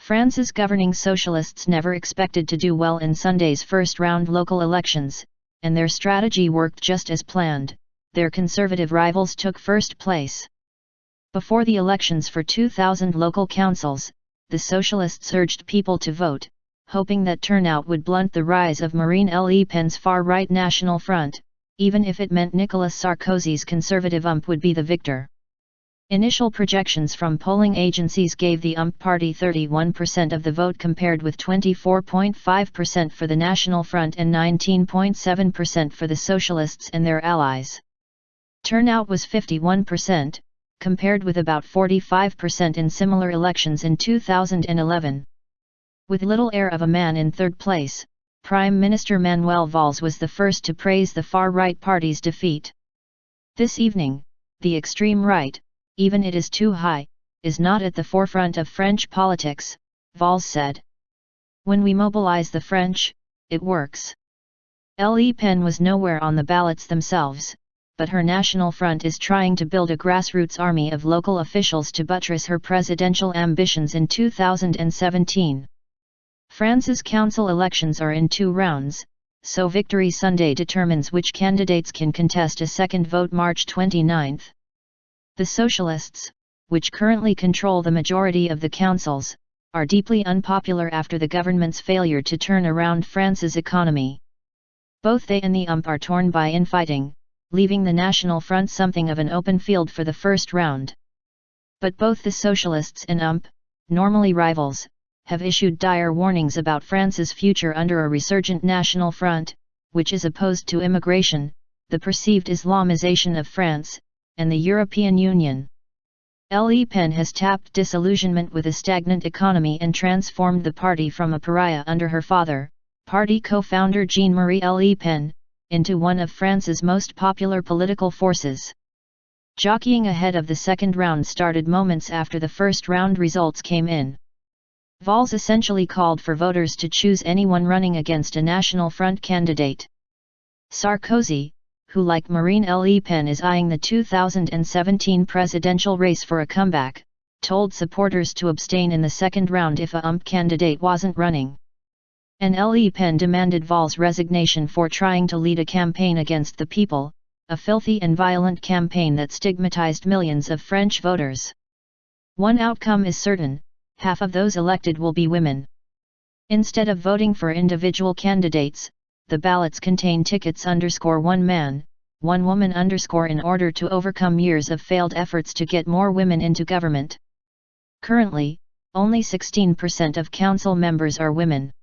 France's governing socialists never expected to do well in Sunday's first-round local elections, and their strategy worked just as planned. Their conservative rivals took first place. Before the elections for 2,000 local councils, the socialists urged people to vote, hoping that turnout would blunt the rise of Marine Le Pen's far-right National Front, even if it meant Nicolas Sarkozy's conservative UMP would be the victor. Initial projections from polling agencies gave the UMP party 31% of the vote compared with 24.5% for the National Front and 19.7% for the Socialists and their allies. Turnout was 51%, compared with about 45% in similar elections in 2011. With little air of a man in third place, Prime Minister Manuel Valls was the first to praise the far-right party's defeat. This evening, the extreme right, even it is too high, is not at the forefront of French politics, Valls said. When we mobilize the French, it works. Le Pen was nowhere on the ballots themselves, but her National Front is trying to build a grassroots army of local officials to buttress her presidential ambitions in 2017. France's council elections are in 2 rounds, so Victory Sunday determines which candidates can contest a second vote March 29. The Socialists, which currently control the majority of the councils, are deeply unpopular after the government's failure to turn around France's economy. Both they and the UMP are torn by infighting, leaving the National Front something of an open field for the first round. But both the Socialists and UMP, normally rivals, have issued dire warnings about France's future under a resurgent National Front, which is opposed to immigration, the perceived Islamization of France, and the European Union. Le Pen has tapped disillusionment with a stagnant economy and transformed the party from a pariah under her father, party co-founder Jean-Marie Le Pen, into one of France's most popular political forces. Jockeying ahead of the second round started moments after the first round results came in. Valls essentially called for voters to choose anyone running against a National Front candidate. Sarkozy, who like Marine Le Pen is eyeing the 2017 presidential race for a comeback, told supporters to abstain in the second round if a UMP candidate wasn't running. And Le Pen demanded Valls' resignation for trying to lead a campaign against the people, a filthy and violent campaign that stigmatized millions of French voters. One outcome is certain: half of those elected will be women. Instead of voting for individual candidates, the ballots contain tickets _1 man, 1 woman _ in order to overcome years of failed efforts to get more women into government. Currently, only 16% of council members are women.